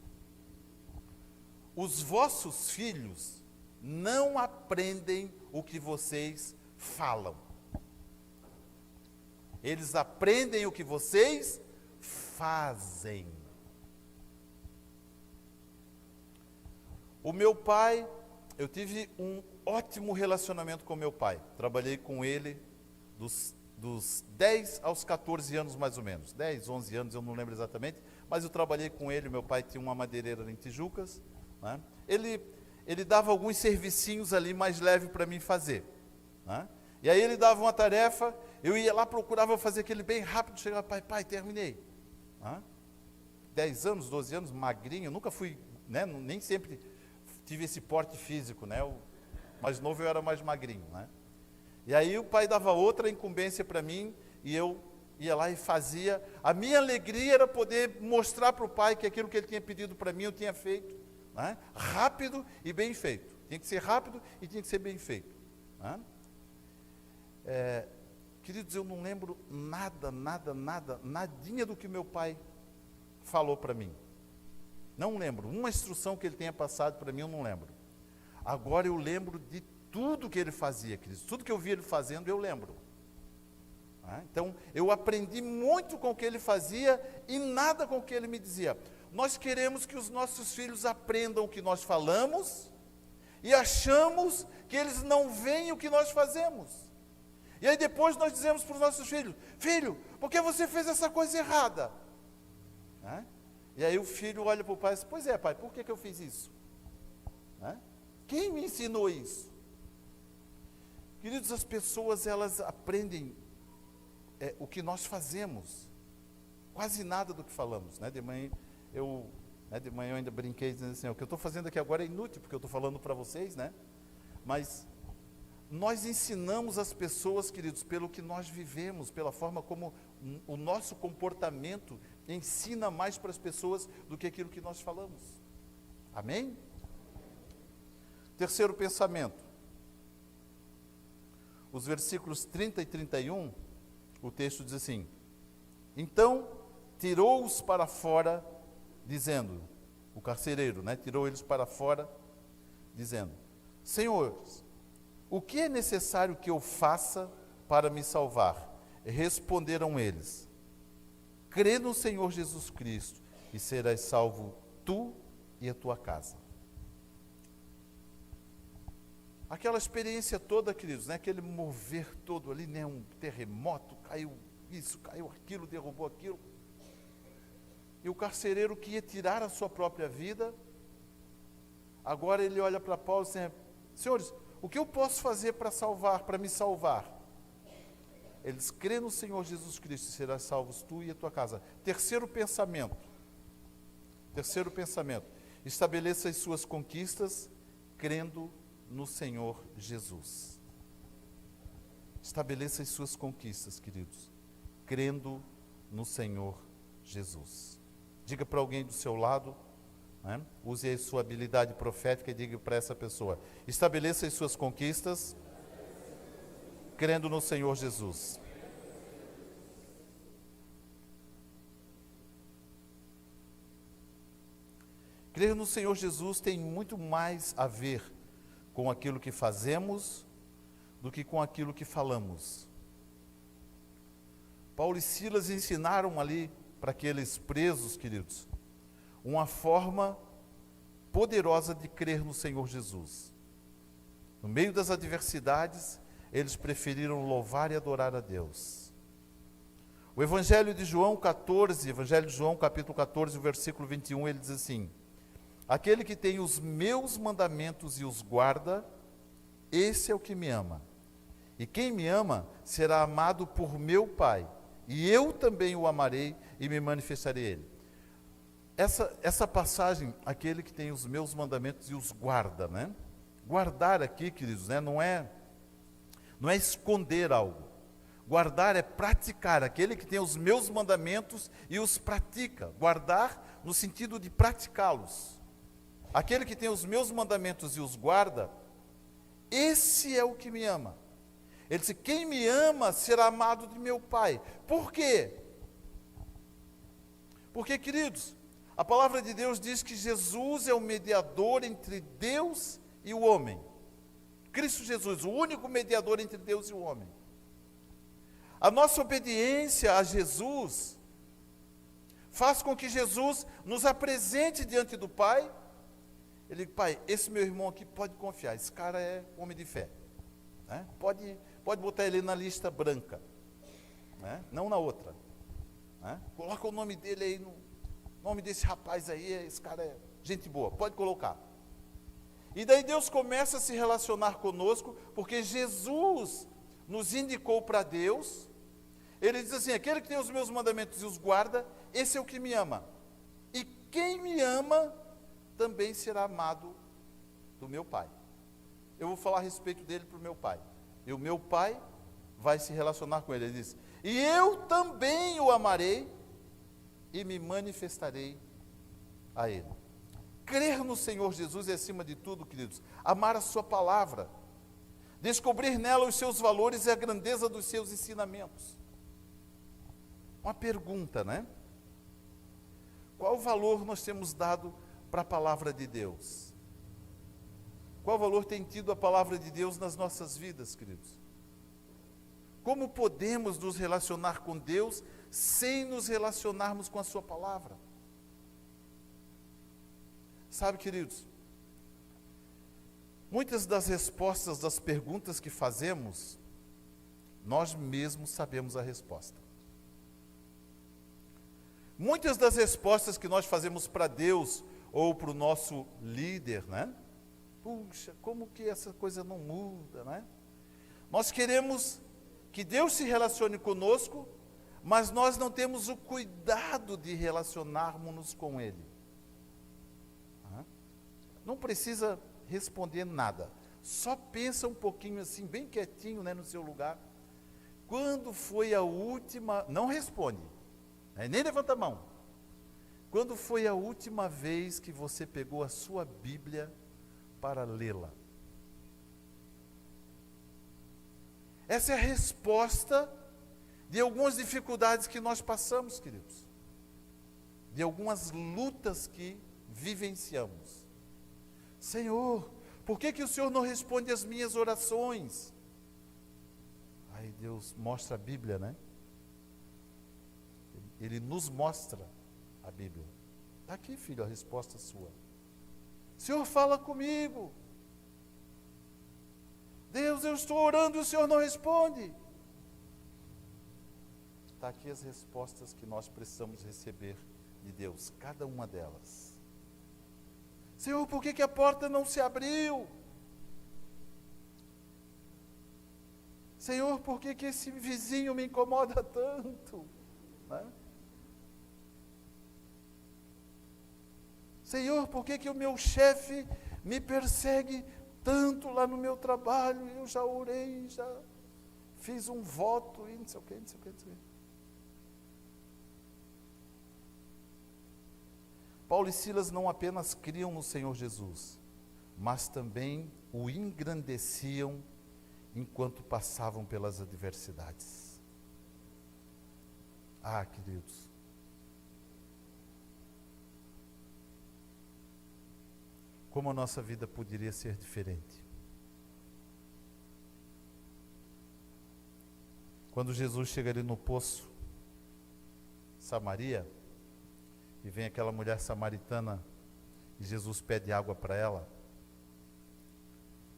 Os vossos filhos não aprendem o que vocês falam. Eles aprendem o que vocês fazem. O meu pai, eu tive um ótimo relacionamento com meu pai. Trabalhei com ele dos 10 aos 14 anos mais ou menos. 10, 11 anos, eu não lembro exatamente. Mas eu trabalhei com ele, meu pai tinha uma madeireira em Tijucas, né? Ele dava alguns servicinhos ali mais leve para mim fazer, né? E aí ele dava uma tarefa, eu ia lá, procurava fazer aquele bem rápido, chegava, pai, terminei, né? 10 anos, 12 anos, magrinho, nunca fui, né? Nem sempre tive esse porte físico, né? O mais novo eu era mais magrinho, né? E aí o pai dava outra incumbência para mim, e eu ia lá e fazia. A minha alegria era poder mostrar para o pai que aquilo que ele tinha pedido para mim eu tinha feito, né? Rápido e bem feito. Tinha que ser rápido e tinha que ser bem feito, né? Queridos, eu não lembro nadinha do que meu pai falou para mim. Não lembro. Uma instrução que ele tenha passado para mim, eu não lembro. Agora eu lembro de tudo que ele fazia, queridos. Tudo que eu vi ele fazendo, eu lembro. Então, eu aprendi muito com o que ele fazia e nada com o que ele me dizia. Nós queremos que os nossos filhos aprendam o que nós falamos e achamos que eles não veem o que nós fazemos. E aí depois nós dizemos para os nossos filhos, filho, por que você fez essa coisa errada? E aí o filho olha para o pai e diz, pois é, pai, por que eu fiz isso? Quem me ensinou isso? Queridos, as pessoas, elas aprendem o que nós fazemos, quase nada do que falamos, né? De manhã eu ainda brinquei dizendo assim, o que eu estou fazendo aqui agora é inútil, porque eu estou falando para vocês, né? Mas nós ensinamos as pessoas, queridos, pelo que nós vivemos, pela forma como o nosso comportamento ensina mais para as pessoas do que aquilo que nós falamos. Amém? Terceiro pensamento. Os versículos 30 e 31, o texto diz assim, então tirou-os para fora, dizendo, o carcereiro, né, tirou eles para fora, dizendo: Senhor, o que é necessário que eu faça para me salvar? Responderam eles: crê no Senhor Jesus Cristo e serás salvo tu e a tua casa. Aquela experiência toda, queridos, né? Aquele mover todo ali, né? Um terremoto, caiu isso, caiu aquilo, derrubou aquilo. E o carcereiro que ia tirar a sua própria vida, agora ele olha para Paulo e diz: senhores, o que eu posso fazer para me salvar? Eles: crê no Senhor Jesus Cristo e serás salvos tu e a tua casa. Terceiro pensamento, estabeleça as suas conquistas crendo no Senhor Jesus. Estabeleça as suas conquistas, queridos, crendo no Senhor Jesus. Diga para alguém do seu lado, né? Use a sua habilidade profética e diga para essa pessoa: estabeleça as suas conquistas crendo no Senhor Jesus. Crer no Senhor Jesus tem muito mais a ver com aquilo que fazemos do que com aquilo que falamos. Paulo e Silas ensinaram ali para aqueles presos, queridos, uma forma poderosa de crer no Senhor Jesus. No meio das adversidades, eles preferiram louvar e adorar a Deus. O Evangelho de João 14, Evangelho de João capítulo 14, versículo 21, ele diz assim: aquele que tem os meus mandamentos e os guarda, esse é o que me ama. E quem me ama será amado por meu Pai, e eu também o amarei e me manifestarei a ele. Essa passagem, aquele que tem os meus mandamentos e os guarda, né? Guardar aqui, queridos, né? Não é esconder algo. Guardar é praticar. Aquele que tem os meus mandamentos e os pratica. Guardar no sentido de praticá-los. Aquele que tem os meus mandamentos e os guarda, esse é o que me ama. Ele disse: quem me ama será amado de meu Pai. Por quê? Porque, queridos, a palavra de Deus diz que Jesus é o mediador entre Deus e o homem. Cristo Jesus, o único mediador entre Deus e o homem. A nossa obediência a Jesus faz com que Jesus nos apresente diante do Pai. Ele diz: Pai, esse meu irmão aqui pode confiar, esse cara é homem de fé, né? Pode botar ele na lista branca, né? Não na outra, né? Coloca o nome dele aí, no nome desse rapaz aí, esse cara é gente boa, pode colocar. E daí Deus começa a se relacionar conosco, porque Jesus nos indicou para Deus. Ele diz assim: aquele que tem os meus mandamentos e os guarda, esse é o que me ama. E quem me ama também será amado do meu Pai. Eu vou falar a respeito dele para o meu Pai. E o meu Pai vai se relacionar com ele. Ele diz: e eu também o amarei e me manifestarei a ele. Crer no Senhor Jesus é, acima de tudo, queridos, amar a sua palavra, descobrir nela os seus valores e a grandeza dos seus ensinamentos. Uma pergunta, né? Qual valor nós temos dado para a palavra de Deus? Qual valor tem tido a palavra de Deus nas nossas vidas, queridos? Como podemos nos relacionar com Deus sem nos relacionarmos com a sua palavra? Sabe, queridos, muitas das respostas das perguntas que fazemos, nós mesmos sabemos a resposta. Muitas das respostas que nós fazemos para Deus ou para o nosso líder, né? Puxa, como que essa coisa não muda, né? Nós queremos que Deus se relacione conosco, mas nós não temos o cuidado de relacionarmos-nos com Ele. Não precisa responder nada. Só pensa um pouquinho assim, bem quietinho, né, no seu lugar. Quando foi a última... Não responde, né, nem levanta a mão. Quando foi a última vez que você pegou a sua Bíblia para lê-la? Essa é a resposta de algumas dificuldades que nós passamos, queridos. De algumas lutas que vivenciamos. Senhor, Por que o Senhor não responde às minhas orações? Aí Deus mostra a Bíblia, né? Ele nos mostra a Bíblia. Está aqui, filho, a resposta sua. Senhor, fala comigo. Deus, eu estou orando e o Senhor não responde. Está aqui as respostas que nós precisamos receber de Deus, cada uma delas. Senhor, por que a porta não se abriu? Senhor, por que esse vizinho me incomoda tanto? Né? Senhor, por que o meu chefe me persegue tanto lá no meu trabalho? Eu já orei, já fiz um voto e não sei o que, não sei o que, não sei o que. Paulo e Silas não apenas criam no Senhor Jesus, mas também o engrandeciam enquanto passavam pelas adversidades. Ah, queridos, como a nossa vida poderia ser diferente? Quando Jesus chega ali no poço, Samaria, e vem aquela mulher samaritana, e Jesus pede água para ela,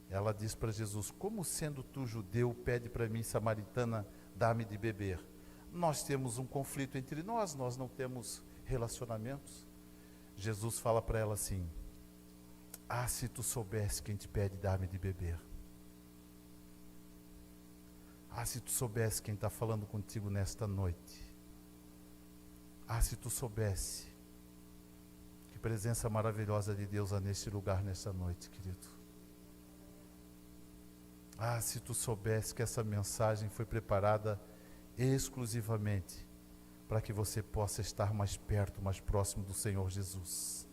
ela diz para Jesus: como sendo tu judeu, pede para mim, samaritana, dá-me de beber? Nós temos um conflito entre nós não temos relacionamentos. Jesus fala para ela assim: ah, se tu soubesse quem te pede, dá-me de beber. Ah, se tu soubesse quem está falando contigo nesta noite. Ah, se tu soubesse que presença maravilhosa de Deus há neste lugar, nesta noite, querido. Ah, se tu soubesse que essa mensagem foi preparada exclusivamente para que você possa estar mais perto, mais próximo do Senhor Jesus.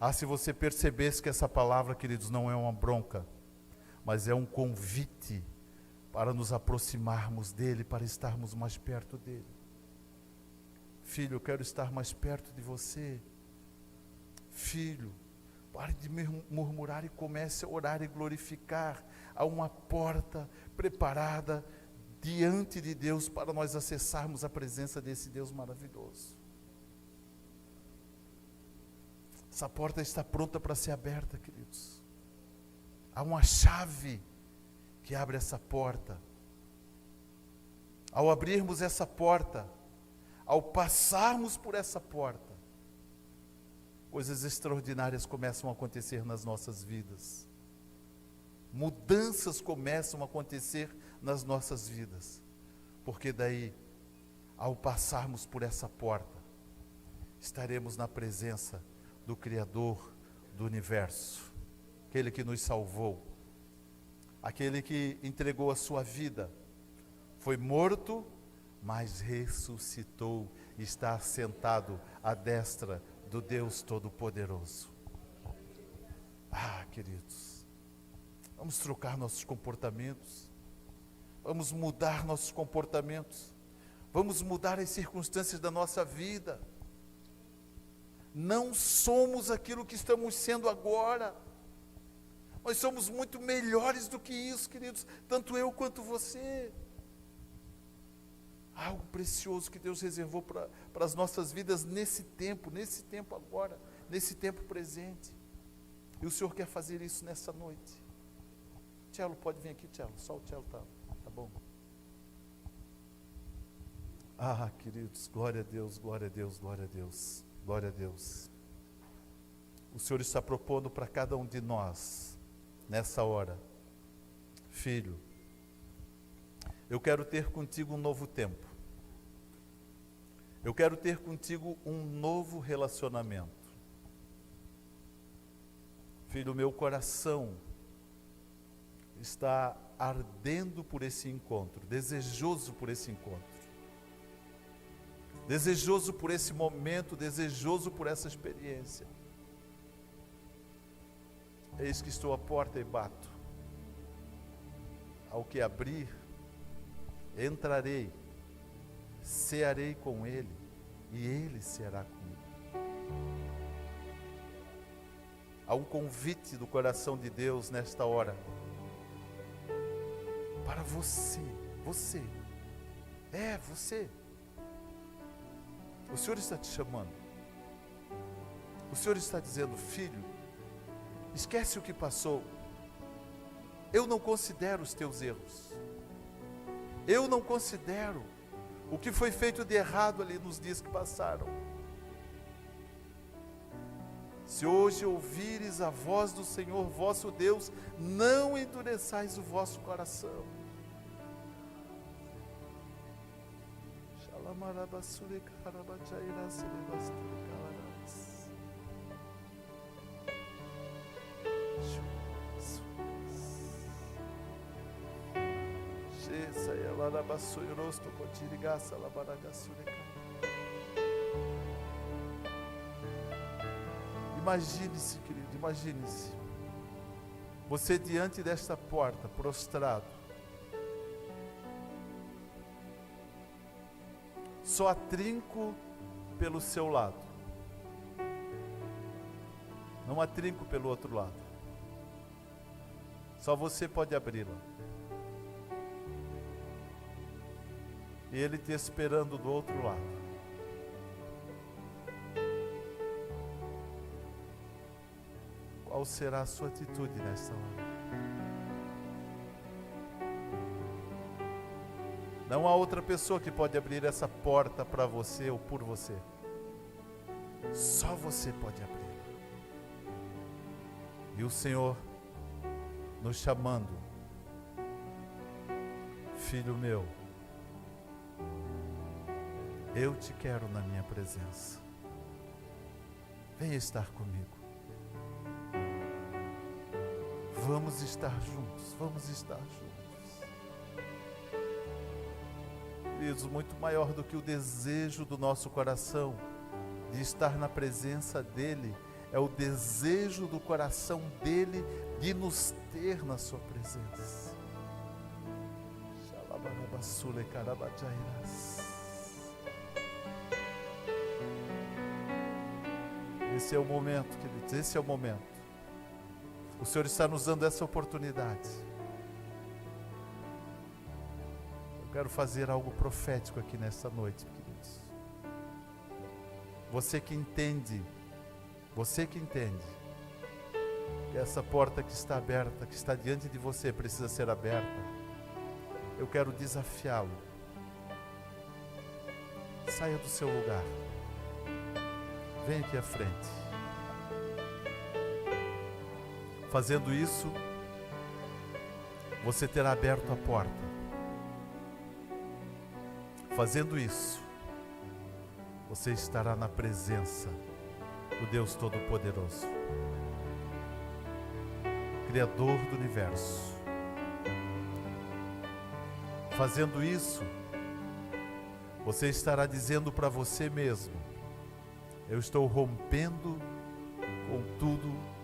Ah, se você percebesse que essa palavra, queridos, não é uma bronca, mas é um convite para nos aproximarmos dEle, para estarmos mais perto dEle. Filho, eu quero estar mais perto de você. Filho, pare de murmurar e comece a orar e glorificar. Há uma porta preparada diante de Deus para nós acessarmos a presença desse Deus maravilhoso. Essa porta está pronta para ser aberta, queridos. Há uma chave que abre essa porta. Ao abrirmos essa porta, ao passarmos por essa porta, coisas extraordinárias começam a acontecer nas nossas vidas. Mudanças começam a acontecer nas nossas vidas. Porque daí, ao passarmos por essa porta, estaremos na presença do Criador do universo, aquele que nos salvou, aquele que entregou a sua vida, foi morto, mas ressuscitou e está sentado à destra do Deus Todo-Poderoso. Ah, queridos, vamos trocar nossos comportamentos, vamos mudar nossos comportamentos, vamos mudar as circunstâncias da nossa vida. Não somos aquilo que estamos sendo agora. Nós somos muito melhores do que isso, queridos, tanto eu quanto você. Algo precioso que Deus reservou para as nossas vidas nesse tempo agora, nesse tempo presente. E o Senhor quer fazer isso nessa noite. Tchelo, pode vir aqui, Tchelo, só o Tchelo tá bom. Ah, queridos, glória a Deus, glória a Deus, glória a Deus, glória a Deus. O Senhor está propondo para cada um de nós, nessa hora: filho, eu quero ter contigo um novo tempo. Eu quero ter contigo um novo relacionamento. Filho, meu coração está ardendo por esse encontro, desejoso por esse encontro. Desejoso por esse momento, desejoso por essa experiência. Eis que estou à porta e bato. Ao que abrir, entrarei, cearei com ele, e ele ceará comigo. Há um convite do coração de Deus nesta hora. Para você. Você. Você. O Senhor está te chamando. O Senhor está dizendo: filho, esquece o que passou. Eu não considero os teus erros. Eu não considero o que foi feito de errado ali nos dias que passaram. Se hoje ouvires a voz do Senhor vosso Deus, não endureçais o vosso coração. Imagine-se, querido, imagine-se. Você diante desta porta, prostrado. Só há trinco pelo seu lado. Não há trinco pelo outro lado. Só você pode abri-la. E Ele te esperando do outro lado. Qual será a sua atitude nesta hora? Não há outra pessoa que pode abrir essa porta para você ou por você. Só você pode abrir. E o Senhor nos chamando: filho meu, eu te quero na minha presença. Venha estar comigo. Vamos estar juntos, vamos estar juntos. Queridos, muito maior do que o desejo do nosso coração de estar na presença dEle, é o desejo do coração dEle de nos ter na sua presença. Esse é o momento, queridos, esse é o momento. O Senhor está nos dando essa oportunidade. Eu quero fazer algo profético aqui nesta noite, queridos. Você que entende que essa porta que está aberta, que está diante de você, precisa ser aberta. Eu quero desafiá-lo. Saia do seu lugar. Venha aqui à frente. Fazendo isso, você terá aberto a porta. Fazendo isso, você estará na presença do Deus Todo-Poderoso, Criador do Universo. Fazendo isso, você estará dizendo para você mesmo: eu estou rompendo com tudo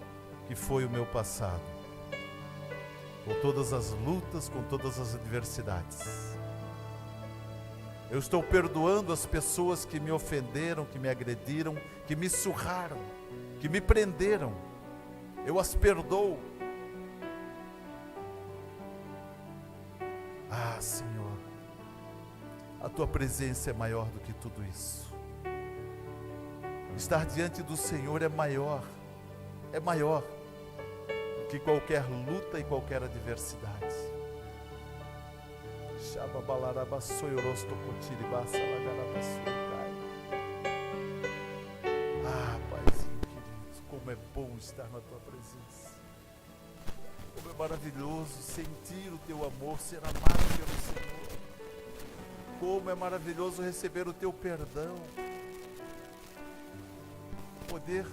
que foi o meu passado, com todas as lutas, com todas as adversidades. Eu estou perdoando as pessoas que me ofenderam, que me agrediram, que me surraram, que me prenderam. Eu as perdoo. Ah, Senhor, a Tua presença é maior do que tudo isso. Estar diante do Senhor é maior do que qualquer luta e qualquer adversidade. Ah, Paizinho querido, como é bom estar na Tua presença. Como é maravilhoso sentir o Teu amor, ser amado pelo Senhor. Como é maravilhoso receber o Teu perdão. Poder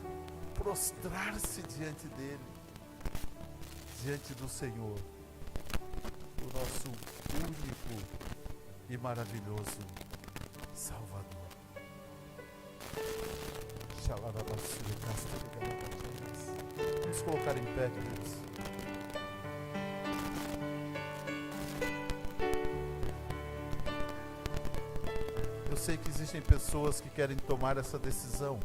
prostrar-se diante dEle, diante do Senhor, o nosso único e maravilhoso Salvador. Vamos colocar em pé, queridos. Eu sei que existem pessoas que querem tomar essa decisão.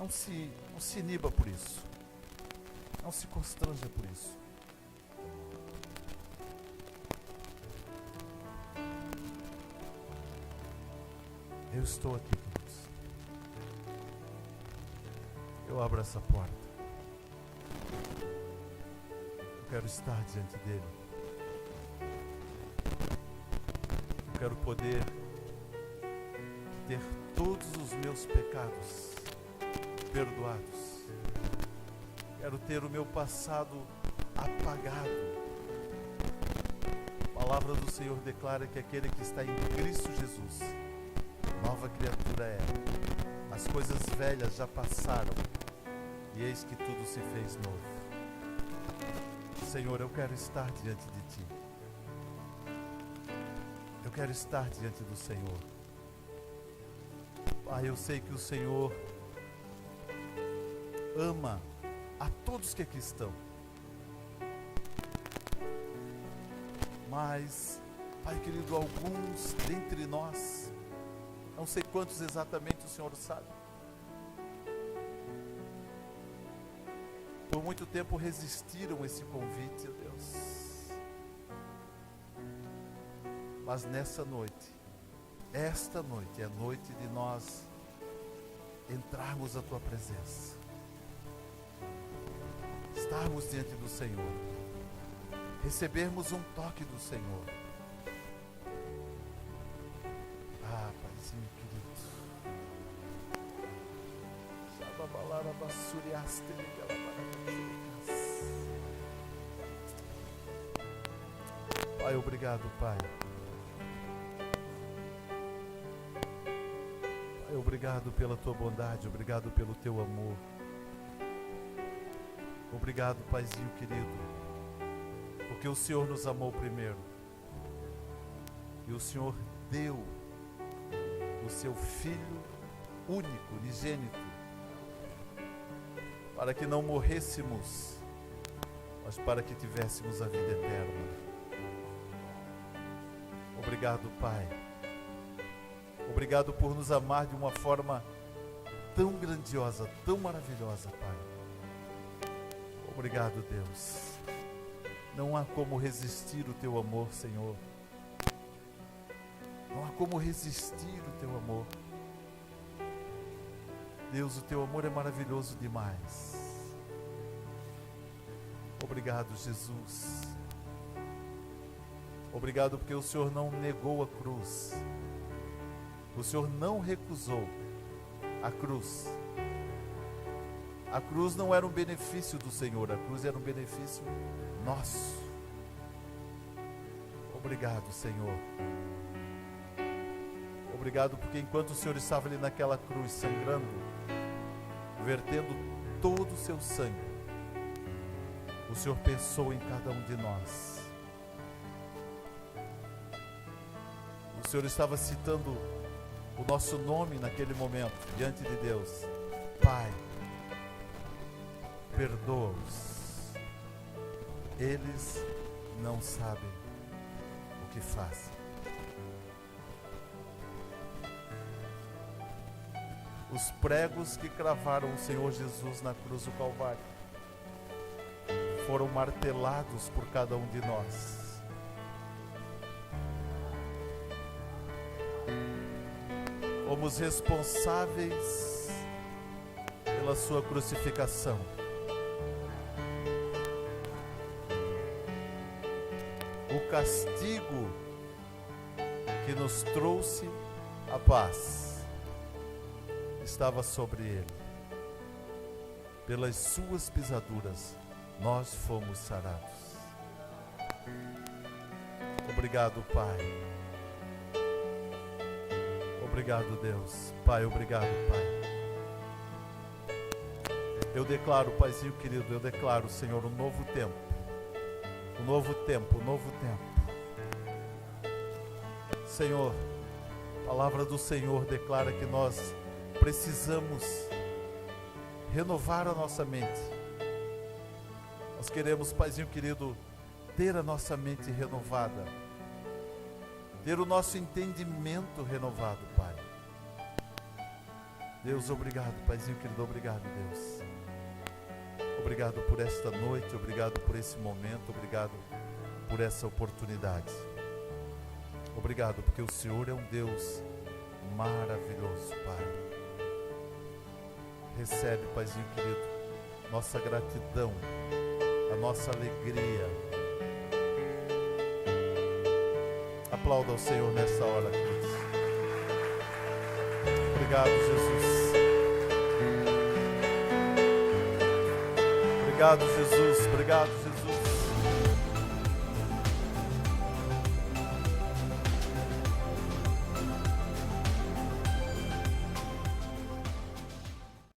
Não se iniba por isso. Não se constranja por isso. Eu estou aqui, queridos. Eu abro essa porta. Eu quero estar diante dele. Eu quero poder ter todos os meus pecados perdoados. Quero ter o meu passado apagado. A palavra do Senhor declara que aquele que está em Cristo Jesus, nova criatura é. As coisas velhas já passaram e eis que tudo se fez novo. Senhor, eu quero estar diante de Ti. Eu quero estar diante do Senhor. Pai, eu sei que o Senhor ama a todos que aqui estão. Mas, Pai querido, alguns dentre nós, não sei quantos exatamente o Senhor sabe, por muito tempo resistiram a esse convite, ó Deus. Mas nessa noite, esta noite é noite de nós entrarmos à Tua presença, estarmos diante do Senhor, recebermos um toque do Senhor. Ah, Paizinho querido, Pai, obrigado, Pai. Pai, obrigado pela Tua bondade, obrigado pelo Teu amor. Obrigado, Paizinho querido, porque o Senhor nos amou primeiro. E o Senhor deu o Seu Filho único, unigênito, para que não morrêssemos, mas para que tivéssemos a vida eterna. Obrigado, Pai. Obrigado por nos amar de uma forma tão grandiosa, tão maravilhosa, Pai. Obrigado, Deus. Não há como resistir o Teu amor, Senhor. Não há como resistir o Teu amor. Deus, o Teu amor é maravilhoso demais. Obrigado, Jesus. Obrigado porque o Senhor não negou a cruz. O Senhor não recusou a cruz. A cruz não era um benefício do Senhor, a cruz era um benefício nosso. Obrigado, Senhor. Obrigado porque enquanto o Senhor estava ali naquela cruz sangrando, vertendo todo o seu sangue, o Senhor pensou em cada um de nós. O Senhor estava citando o nosso nome naquele momento, diante de Deus. Pai, perdoa-os. Eles não sabem o que fazem. Os pregos que cravaram o Senhor Jesus na cruz do Calvário foram martelados por cada um de nós. Fomos responsáveis pela sua crucificação. O castigo que nos trouxe a paz estava sobre ele. Pelas suas pisaduras nós fomos sarados. Obrigado, Pai. Obrigado, Deus. Pai, obrigado, Pai. Eu declaro, Paizinho querido, eu declaro, Senhor, um novo tempo. Um novo tempo, um novo tempo. Senhor, a palavra do Senhor declara que nós precisamos renovar a nossa mente. Nós queremos, Paizinho querido, ter a nossa mente renovada. Ter o nosso entendimento renovado, Pai. Deus, obrigado, Paizinho querido, obrigado, Deus. Obrigado por esta noite, obrigado por esse momento, obrigado por essa oportunidade. Obrigado, porque o Senhor é um Deus maravilhoso, Pai. Recebe, Paizinho querido, nossa gratidão, a nossa alegria. Aplauda ao Senhor nessa hora, queridos. Obrigado, Jesus. Obrigado, Jesus. Obrigado, Jesus.